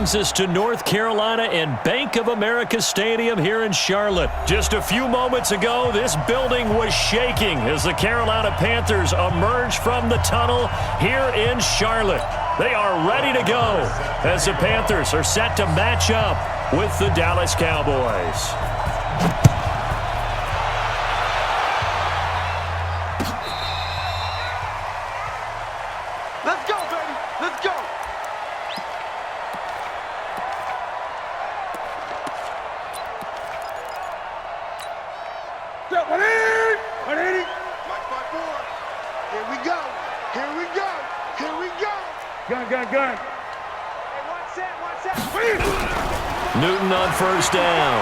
brings us to North Carolina and Bank of America Stadium here in Charlotte. Just a few moments ago, this building was shaking as the Carolina Panthers emerge from the tunnel here in Charlotte. They are ready to go as the Panthers are set to match up with the Dallas Cowboys. Let's go, baby. Let's go. Mike 5-4. Here we go. Here we go. Here we go. Gun. Hey, one set. Newton on first down.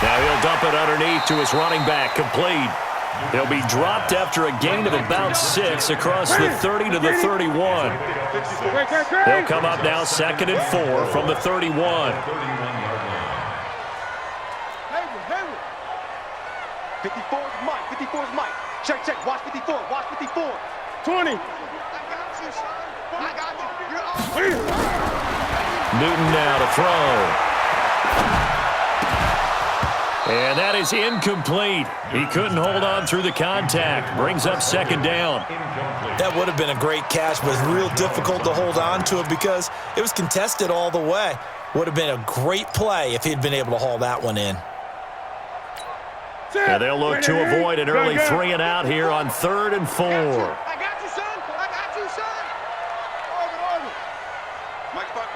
Now he'll dump it underneath to his running back, complete. He'll be dropped after a gain of about 6 across the 30 to the 31. They'll come up now 2nd and 4 from the 31. 54 is Mike. 54 is Mike. Check. Watch 54. 20. I got you, son. I got you. You're off. Newton now to throw. And that is incomplete. He couldn't hold on through the contact. Brings up 2nd down. That would have been a great catch, but it's real difficult to hold on to it because it was contested all the way. Would have been a great play if he'd been able to haul that one in. And they'll look to avoid an early 3 and out here on 3rd and 4. I got you, son. Mike 5-4.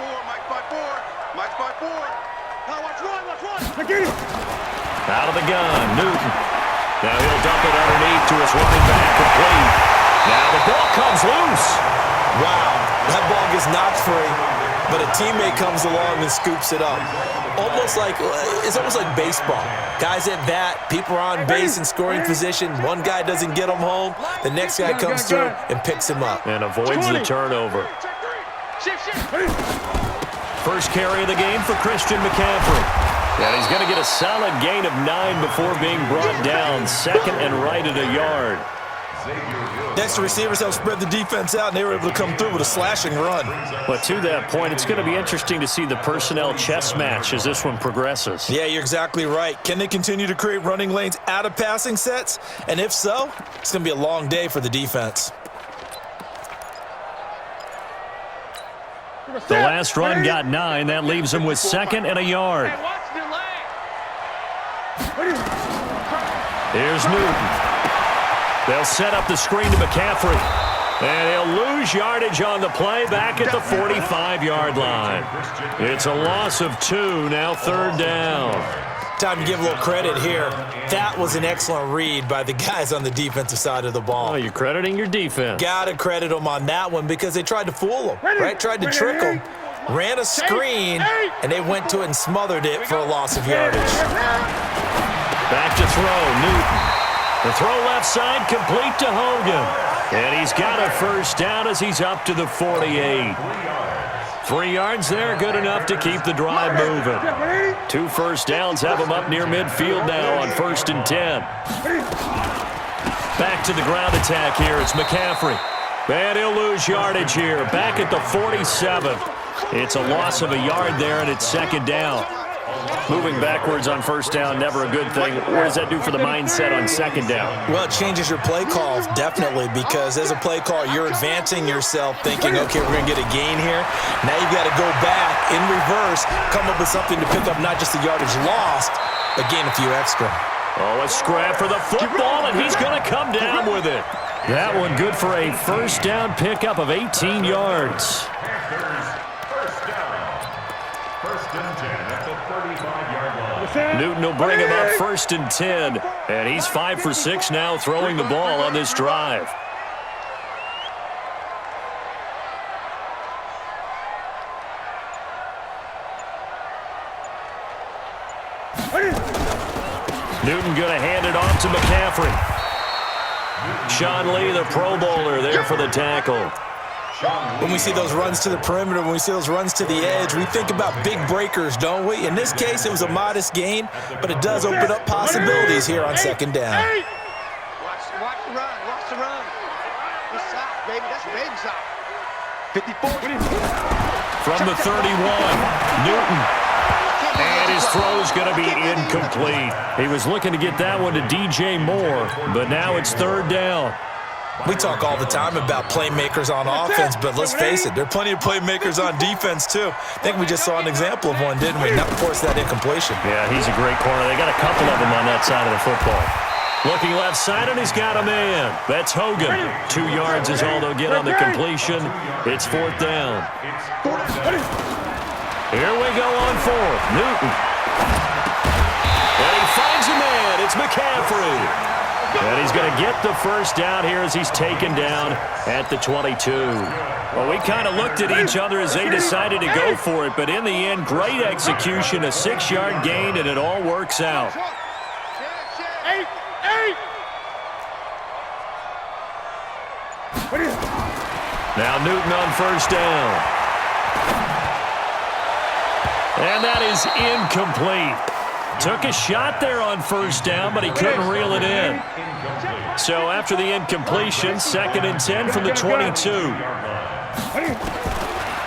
Now watch run. I get it. Out of the gun, Newton. Now he'll dump it underneath to his running back, complete. Now the ball comes loose. Wow, that ball gets knocked free, but a teammate comes along and scoops it up. It's almost like baseball. Guys at bat, people are on base in scoring position. One guy doesn't get him home. The next guy comes through and picks him up. And avoids the turnover. First carry of the game for Christian McCaffrey. And he's going to get a solid gain of 9 before being brought down. 2nd and right at a yard. Next, the receivers help spread the defense out, and they were able to come through with a slashing run. But to that point, it's going to be interesting to see the personnel chess match as this one progresses. Yeah, you're exactly right. Can they continue to create running lanes out of passing sets? And if so, it's going to be a long day for the defense. The last run got 9. That leaves him with 2nd and a yard. Here's Newton. They'll set up the screen to McCaffrey. And he'll lose yardage on the play back at the 45-yard line. It's a loss of 2, now 3rd down. Time to give a little credit here. That was an excellent read by the guys on the defensive side of the ball. Oh, you're crediting your defense. Got to credit them on that one because they tried to fool them, right? Tried to trick them. Ran a screen, and they went to it and smothered it for a loss of yardage. Back to throw, Newton. The throw left side, complete to Hogan. And he's got a first down as he's up to the 48. 3 yards there, good enough to keep the drive moving. 2 first downs have him up near midfield now on 1st and 10. Back to the ground attack here. It's McCaffrey. And he'll lose yardage here. Back at the 47. It's a loss of a yard there, and it's 2nd down. Moving backwards on 1st down, never a good thing. What does that do for the mindset on 2nd down? Well, it changes your play call, definitely, because as a play call, you're advancing yourself thinking, okay, we're going to get a gain here. Now you've got to go back in reverse, come up with something to pick up not just the yardage lost, but gain a few extra. Oh, a scrap for the football, and he's going to come down with it. That one good for a first down pickup of 18 yards. Newton will bring him up 1st and 10, and he's 5 for 6 now throwing the ball on this drive. Newton going to hand it off to McCaffrey. Sean Lee, the Pro Bowler, there for the tackle. When we see those runs to the perimeter, when we see those runs to the edge, we think about big breakers, don't we? In this case, it was a modest gain, but it does open up possibilities here on 2nd down. Watch the run. This side, baby. That's baby side. 54. from the 31. Newton. And his throw's going to be incomplete. He was looking to get that one to DJ Moore, but now it's third down. We talk all the time about playmakers on offense, but let's face it, there are plenty of playmakers on defense, too. I think we just saw an example of one, didn't we? Not force that incompletion. Yeah, he's a great corner. They got a couple of them on that side of the football. Looking left side, and he's got a man. That's Hogan. 2 yards is all they'll get on the completion. It's fourth down. Here we go on fourth. Newton. And he finds a man. It's McCaffrey. And he's going to get the first down here as he's taken down at the 22. Well, we kind of looked at each other as they decided to go for it, but in the end, great execution, a 6-yard gain, and it all works out. Now Newton on first down. And that is incomplete. Took a shot there on first down, but he couldn't reel it in. So after the incompletion, 2nd and 10 from the 22.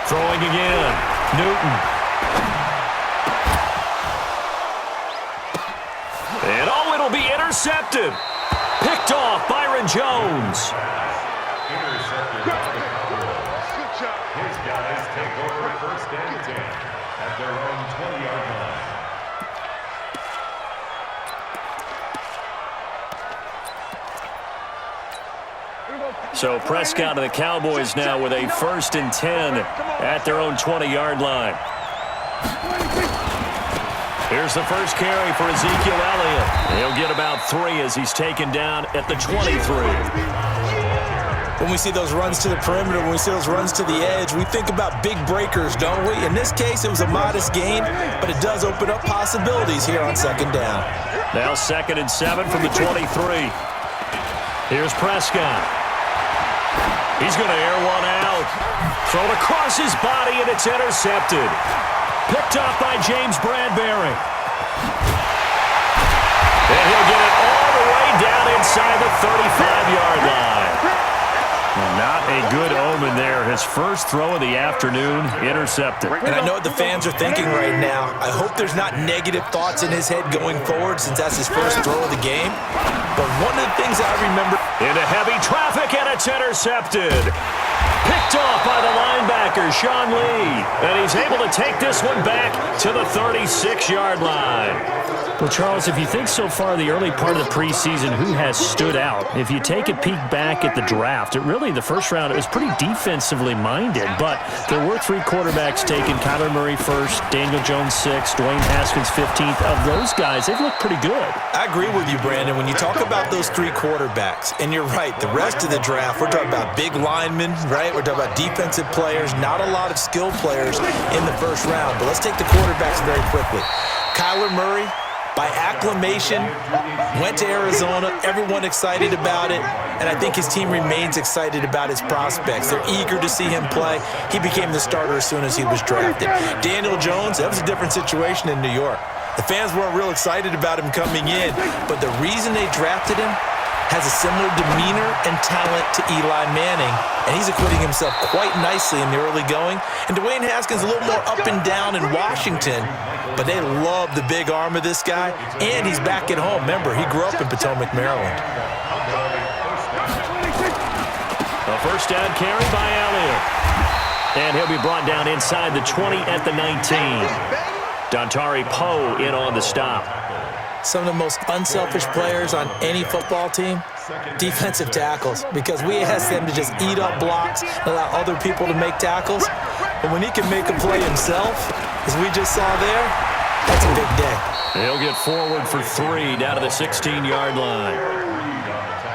Throwing again. Newton. And oh, it'll be intercepted. Picked off Byron Jones. His guys take over 1st and 10 at their own 20-yard line. So Prescott and the Cowboys now with a 1st and 10 at their own 20-yard line. Here's the first carry for Ezekiel Elliott. He'll get about 3 as he's taken down at the 23. When we see those runs to the perimeter, when we see those runs to the edge, we think about big breakers, don't we? In this case, it was a modest gain, but it does open up possibilities here on 2nd down. Now 2nd and 7 from the 23. Here's Prescott. He's going to air one out. Thrown across his body, and it's intercepted. Picked off by James Bradbury. And he'll get it all the way down inside the 35-yard line. Not a good omen there. His first throw of the afternoon, intercepted. And I know what the fans are thinking right now. I hope there's not negative thoughts in his head going forward since that's his first throw of the game. But one of the things I remember... Into heavy traffic, and it's intercepted. Picked off by the linebacker, Sean Lee. And he's able to take this one back to the 36-yard line. Well, Charles, if you think so far the early part of the preseason, who has stood out? If you take a peek back at the draft, the first round, it was pretty defensively minded, but there were 3 quarterbacks taken. Kyler Murray first, Daniel Jones 6th, Dwayne Haskins 15th. Of those guys, they've looked pretty good. I agree with you, Brandon. When you talk about those 3 quarterbacks, and you're right, the rest of the draft, we're talking about big linemen, right? We're talking about defensive players, not a lot of skill players in the first round. But let's take the quarterbacks very quickly. Kyler Murray, by acclamation, went to Arizona. Everyone excited about it. And I think his team remains excited about his prospects. They're eager to see him play. He became the starter as soon as he was drafted. Daniel Jones, that was a different situation in New York. The fans weren't real excited about him coming in. But the reason they drafted him has a similar demeanor and talent to Eli Manning, and he's acquitting himself quite nicely in the early going. And Dwayne Haskins a little more up and down in Washington, but they love the big arm of this guy, and he's back at home. Remember, he grew up in Potomac, Maryland. A first down carry by Elliott. And he'll be brought down inside the 20 at the 19. Dontari Poe in on the stop. Some of the most unselfish players on any football team, defensive tackles, because we ask them to just eat up blocks and allow other people to make tackles. But when he can make a play himself, as we just saw there, that's a big day. He'll get forward for 3 down to the 16-yard line.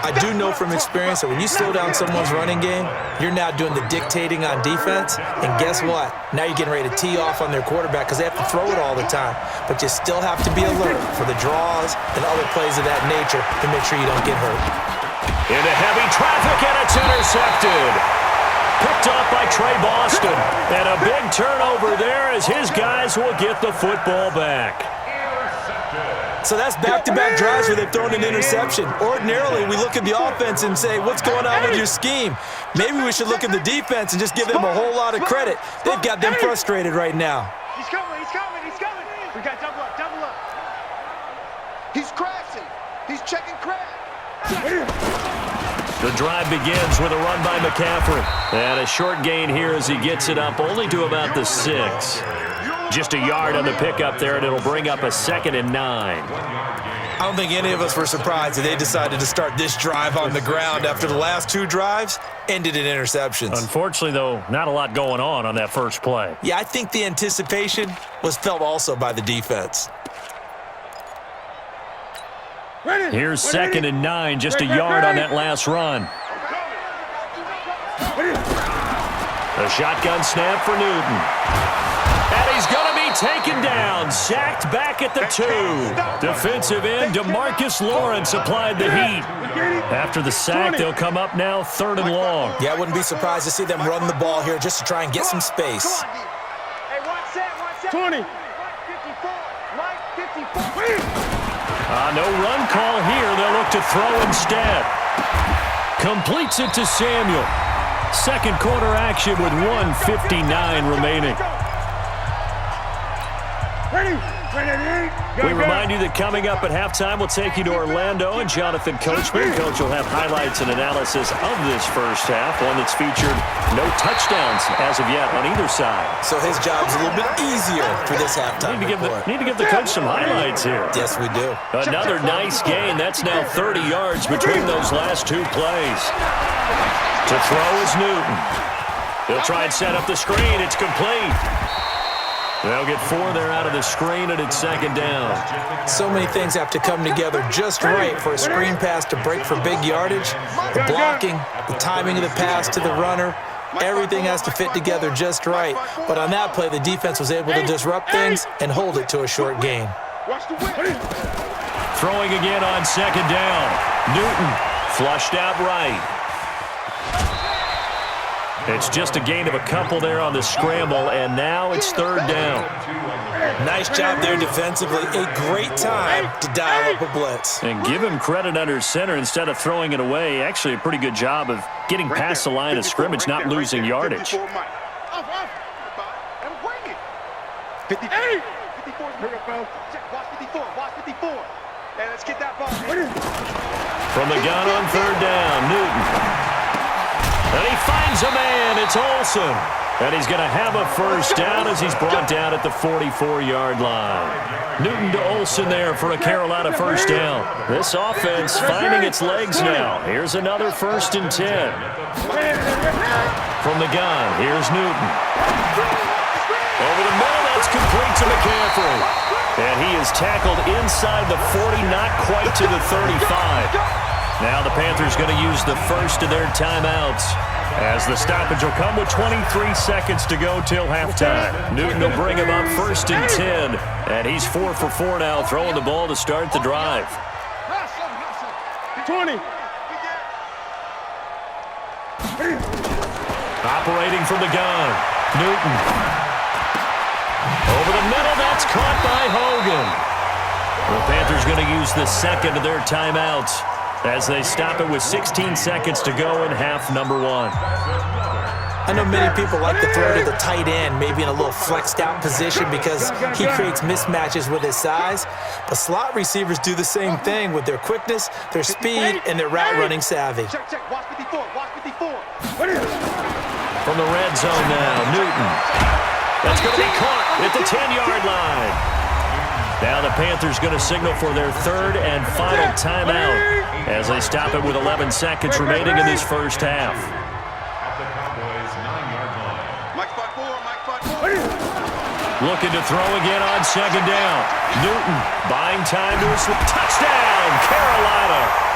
I do know from experience that when you slow down someone's running game, you're now doing the dictating on defense. And guess what? Now you're getting ready to tee off on their quarterback because they have to throw it all the time. But you still have to be alert for the draws and other plays of that nature to make sure you don't get hurt. Into heavy traffic, and it's intercepted. Picked off by Trey Boston. And a big turnover there as his guys will get the football back. So that's back-to-back drives where they've thrown an interception. Ordinarily, we look at the offense and say, what's going on with your scheme? Maybe we should look at the defense and just give them a whole lot of credit. They've got them frustrated right now. He's coming, he's coming, he's coming. We got double up, double up. He's crashing. He's checking crash. The drive begins with a run by McCaffrey. And a short gain here as he gets it up only to about the 6. Just a yard on the pickup there, and it'll bring up a 2nd and 9. I don't think any of us were surprised that they decided to start this drive on the ground after the last 2 drives ended in interceptions. Unfortunately, though, not a lot going on that first play. Yeah, I think the anticipation was felt also by the defense. Here's 2nd and 9, just a yard on that last run. A shotgun snap for Newton. And he's going to be taken down, sacked back at the 2. Defensive end DeMarcus Lawrence applied the heat. After the sack, they'll come up now 3rd and long. Yeah, I wouldn't be surprised to see them run the ball here just to try and get some space. Hey, watch that, 20. Mike 54. No run call here. They'll look to throw instead. Completes it to Samuel. Second quarter action with 1:59 remaining. We remind you that coming up at halftime, we'll take you to Orlando, and Jonathan Coachman. Coach will have highlights and analysis of this first half, one that's featured no touchdowns as of yet on either side. So his job's a little bit easier for this halftime report. Need to give the coach some highlights here. Yes, we do. Another nice gain. That's now 30 yards between those last 2 plays. To throw is Newton. He'll try and set up the screen. It's complete. They'll get 4 there out of the screen, and it's 2nd down. So many things have to come together just right for a screen pass to break for big yardage. The blocking, the timing of the pass to the runner, everything has to fit together just right. But on that play, the defense was able to disrupt things and hold it to a short gain. Throwing again on 2nd down. Newton flushed out right. It's just a gain of a couple there on the scramble, and now it's 3rd down. Nice job there defensively. A great time to dial up a blitz. And give him credit under center instead of throwing it away. Actually, a pretty good job of getting past the line of scrimmage, not losing yardage. 54, watch 54. Hey, let's get that ball. From the gun on 3rd down, Newton. And he finds a man. It's Olsen. And he's going to have a first down as he's brought down at the 44-yard line. Newton to Olsen there for a Carolina first down. This offense finding its legs now. Here's another 1st and 10. From the gun, here's Newton. Over the middle, that's complete to McCaffrey. And he is tackled inside the 40, not quite to the 35. Now the Panthers going to use the first of their timeouts as the stoppage will come with 23 seconds to go till halftime. Newton will bring him up 1st and 10, and he's 4 for 4 now, throwing the ball to start the drive. 20. Operating from the gun, Newton. Over the middle, that's caught by Hogan. The Panthers going to use the second of their timeouts as they stop it with 16 seconds to go in half number 1. I know many people like to throw to the tight end, maybe in a little flexed out position because he creates mismatches with his size. But slot receivers do the same thing with their quickness, their speed, and their route running savvy. Check, watch 54, watch 54. From the red zone now, Newton. That's going to be caught at the 10-yard line. Now the Panthers going to signal for their 3rd and final timeout as they stop it with 11 seconds remaining in this first half. At the Cowboys' 9-yard line. Mike spot 4. Looking to throw again on 2nd down. Newton buying time to his touchdown, Carolina.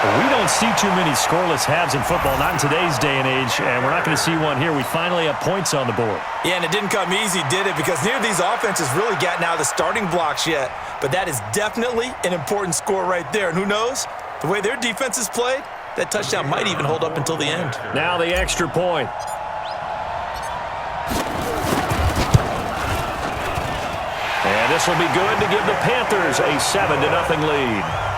We don't see too many scoreless halves in football, not in today's day and age, and we're not going to see one here. We finally have points on the board. Yeah, and it didn't come easy, did it? Because neither of these offenses really gotten out of the starting blocks yet. But that is definitely an important score right there. And who knows? The way their defense is played, that touchdown might even hold up until the end. Now the extra point. And And this will be good to give the Panthers a 7-0 lead.